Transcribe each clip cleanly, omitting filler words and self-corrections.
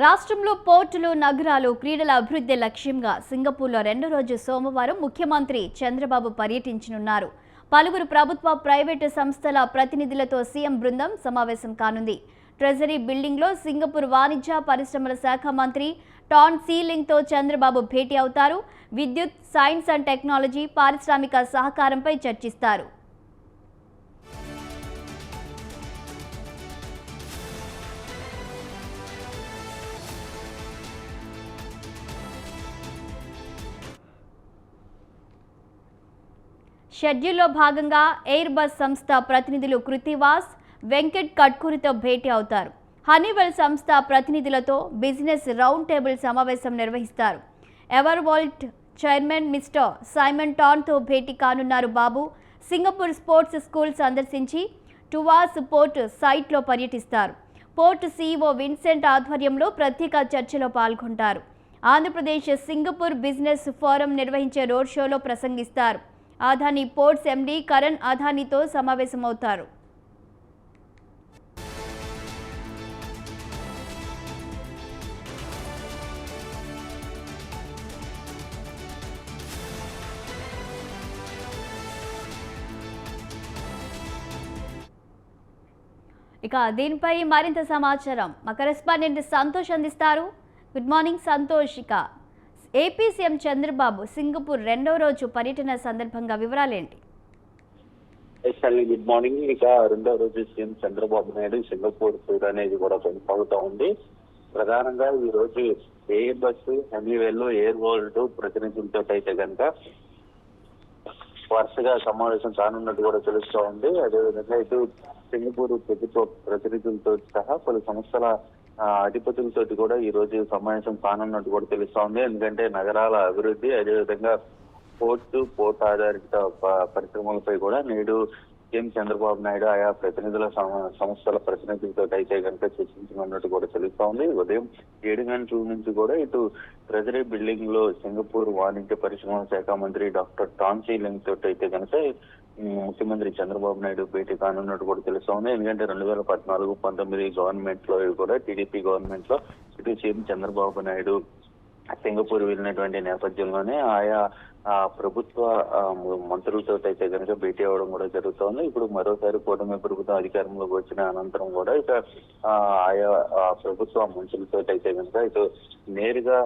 రాష్ట్రంలో పోర్టులు, నగరాలు, క్రీడల అభివృద్ధి లక్ష్యంగా సింగపూర్లో రెండో రోజు సోమవారం ముఖ్యమంత్రి చంద్రబాబు పర్యటించనున్నారు. పలువురు ప్రభుత్వ, ప్రైవేటు సంస్థల ప్రతినిధులతో సీఎం బృందం సమావేశం కానుంది. ట్రెజరీ బిల్డింగ్లో సింగపూర్ వాణిజ్య పరిశ్రమల శాఖ మంత్రి టాన్ సీ లింగ్తో చంద్రబాబు భేటీ అవుతారు. విద్యుత్, సైన్స్ అండ్ టెక్నాలజీ, పారిశ్రామిక సహకారంపై చర్చిస్తారు. షెడ్యూల్లో భాగంగా ఎయిర్ బస్ సంస్థ ప్రతినిధులు కృతివాస్, వెంకట్ కట్కూరితో భేటీ అవుతారు. హనీవెల్ సంస్థ ప్రతినిధులతో బిజినెస్ రౌండ్ టేబుల్ సమావేశం నిర్వహిస్తారు. ఎవర్వోల్ట్ చైర్మన్ మిస్టర్ సైమన్ టాన్తో భేటీ కానున్నారు బాబు. సింగపూర్ స్పోర్ట్స్ స్కూల్ సందర్శించి టువాస్ పోర్ట్ సైట్లో పర్యటిస్తారు. పోర్ట్ సీఈఓ విన్సెంట్ ఆధ్వర్యంలో ప్రత్యేక చర్చలో పాల్గొంటారు. ఆంధ్రప్రదేశ్ సింగపూర్ బిజినెస్ ఫోరం నిర్వహించే రోడ్ షోలో ప్రసంగిస్తారు. అదానీ పోర్ట్స్ ఎండీ కరణ్ అదానీతో సమావేశమవుతారు. ఇక దీనిపై మరింత సమాచారం మా కరెస్పాండెంట్ సంతోష్ అందిస్తారు. Good morning Santosh. ఇక ఏపీ సీఎం చంద్రబాబు సింగపూర్ రెండో రోజు పర్యటన సందర్భంగా వివరాలేంటి? Good morning. ఇక రెండో రోజు CM Chandrababu Naidu Singapore tour అనేది కూడా కొనసాగుతూ ఉంది. ప్రధానంగా ఈ రోజు air bus, Honeywell, air world ప్రతినిధులతో అయితే కనుక వరుసగా సమావేశం కానున్నట్టు కూడా తెలుస్తూ ఉంది. అదేవిధంగా ఇటు సింగపూర్ ప్రభుత్వ ప్రతినిధులతో సహా పలు సంస్థల అధిపతులతో కూడా ఈ రోజు సమావేశం కానున్నట్టు కూడా తెలుస్తా ఉంది. ఎందుకంటే నగరాల అభివృద్ధి, అదేవిధంగా పోర్ట్ ఆధారిత పరిశ్రమలపై కూడా నేడు సీఎం చంద్రబాబు నాయుడు ఆయా ప్రతినిధుల సంస్థల ప్రతినిధులతో అయితే కనుక చర్చించనున్నట్టు కూడా తెలుస్తా ఉంది. ఉదయం 7 గంటల నుంచి కూడా ఇటు ట్రెజరీ బిల్డింగ్ లో సింగపూర్ వాణిజ్య పరిశ్రమల శాఖ మంత్రి డాక్టర్ టాన్ సీ లింగ్ తోటి అయితే కనుక ముఖ్యమంత్రి చంద్రబాబు నాయుడు భేటీ కానున్నట్టు కూడా తెలుస్తా ఉంది. ఎందుకంటే 2014-19 గవర్నమెంట్ లో కూడా టీడీపీ గవర్నమెంట్ లో ఇటు సీఎం చంద్రబాబు నాయుడు సింగపూర్ వెళ్ళినటువంటి నేపథ్యంలోనే ఆయా ప్రభుత్వ మంత్రులతో అయితే కనుక భేటీ అవ్వడం కూడా జరుగుతోంది. ఇప్పుడు మరోసారి కూటమి ప్రభుత్వం అధికారంలోకి వచ్చిన అనంతరం కూడా ఇక ఆయా ప్రభుత్వ మంత్రులతో అయితే కనుక ఇటు నేరుగా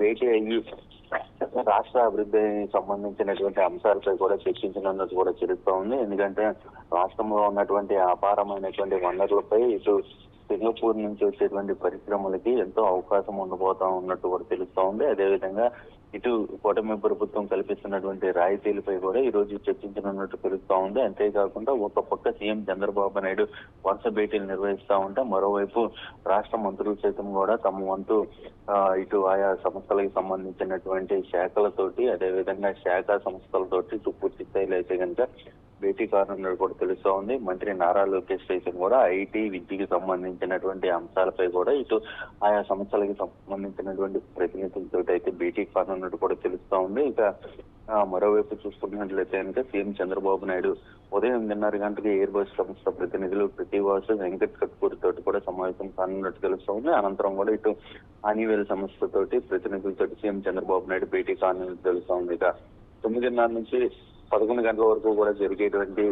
భేటీ అయ్యి రాష్ట్ర అభివృద్ధికి సంబంధించినటువంటి అంశాలపై కూడా చర్చించనున్నట్టు కూడా జరుగుతూ ఉంది. ఎందుకంటే రాష్ట్రంలో ఉన్నటువంటి అపారమైనటువంటి వనరులపై ఇటు సింగపూర్ నుంచి వచ్చేటువంటి పరిశ్రమలకి ఎంతో అవకాశం ఉండబోతా ఉన్నట్టు కూడా తెలుస్తా ఉంది. అదేవిధంగా ఇటు కూటమి ప్రభుత్వం కల్పిస్తున్నటువంటి రాయితీలపై కూడా ఈ రోజు చర్చించనున్నట్టు తెలుస్తా ఉంది. అంతేకాకుండా ఒక పక్క సీఎం చంద్రబాబు నాయుడు వరుస భేటీలు నిర్వహిస్తా ఉంటే మరోవైపు రాష్ట్ర మంత్రులు సైతం కూడా తమ వంతు ఇటు ఆయా సంస్థలకు సంబంధించినటువంటి శాఖలతోటి, అదేవిధంగా శాఖ సంస్థలతోటి ఇటు పూర్తి స్థాయిలో అయితే కనుక భేటీ కానున్నట్టు కూడా తెలుస్తా ఉంది. మంత్రి నారా లోకేష్ సైతం కూడా ఐటీ, విద్యకి సంబంధించినటువంటి అంశాలపై కూడా ఇటు ఆయా సంస్థలకి సంబంధించినటువంటి ప్రతినిధులతో అయితే భేటీ కానున్నట్టు కూడా తెలుస్తా ఉంది. ఇక మరోవైపు చూసుకున్నట్లయితే కనుక సీఎం చంద్రబాబు నాయుడు ఉదయం 8:30 గంటలకు ఎయిర్ బస్ సంస్థ ప్రతినిధులు కృతివాస్, వెంకట్ కట్కూరి తోటి కూడా సమావేశం కానున్నట్టు తెలుస్తా ఉంది. అనంతరం కూడా ఇటు హనీవెల్ సంస్థతోటి ప్రతినిధులతో సీఎం చంద్రబాబు నాయుడు భేటీ కానున్నట్టు తెలుస్తా ఉంది. ఇక 9:30 నుంచి 11 గంటల వరకు కూడా జరిగేటువంటి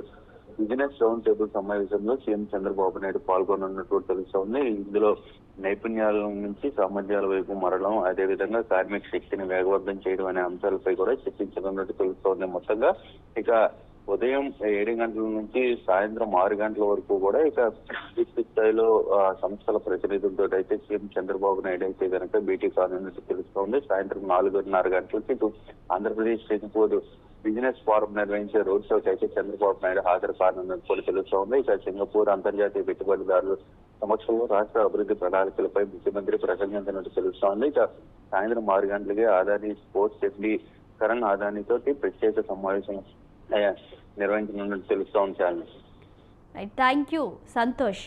బిజినెస్ రౌండ్ టేబుల్ సమావేశంలో సీఎం చంద్రబాబు నాయుడు పాల్గొనున్నట్టు తెలుస్తా ఉంది. ఇందులో నైపుణ్యాల నుంచి సామర్థ్యాల వైపు మరడం, అదేవిధంగా కార్మిక శక్తిని వేగవంతం చేయడం అనే అంశాలపై కూడా చర్చించనున్నట్టు తెలుస్తోంది. మొత్తంగా ఇక ఉదయం 7 గంటల నుంచి సాయంత్రం 6 గంటల వరకు కూడా ఇక పూర్తి స్థాయిలో సంస్థల ప్రతినిధులతో అయితే సీఎం చంద్రబాబు నాయుడు అయితే కనుక భేటీ కానున్నట్టు తెలుస్తోంది. సాయంత్రం 4:30 గంటలకి ఇటు ఆంధ్రప్రదేశ్ సింగపూర్ బిజినెస్ ఫోరం నిర్వహించే రోడ్ షోకి అయితే చంద్రబాబు నాయుడు హాజరు కానున్నట్టు కూడా తెలుస్తోంది. ఇక సింగపూర్ అంతర్జాతీయ పెట్టుబడిదారుల సమక్షంలో రాష్ట్ర అభివృద్ధి ప్రణాళికలపై ముఖ్యమంత్రి ప్రసంగించినట్టు తెలుస్తోంది. ఇక సాయంత్రం 6 గంటలకే అదానీ స్పోర్ట్స్ ఎండీ కరణ్ అదానీతో ప్రత్యేక సమావేశం నిర్వహించనున్నట్టు తెలుస్తోంది. Thank you Santosh.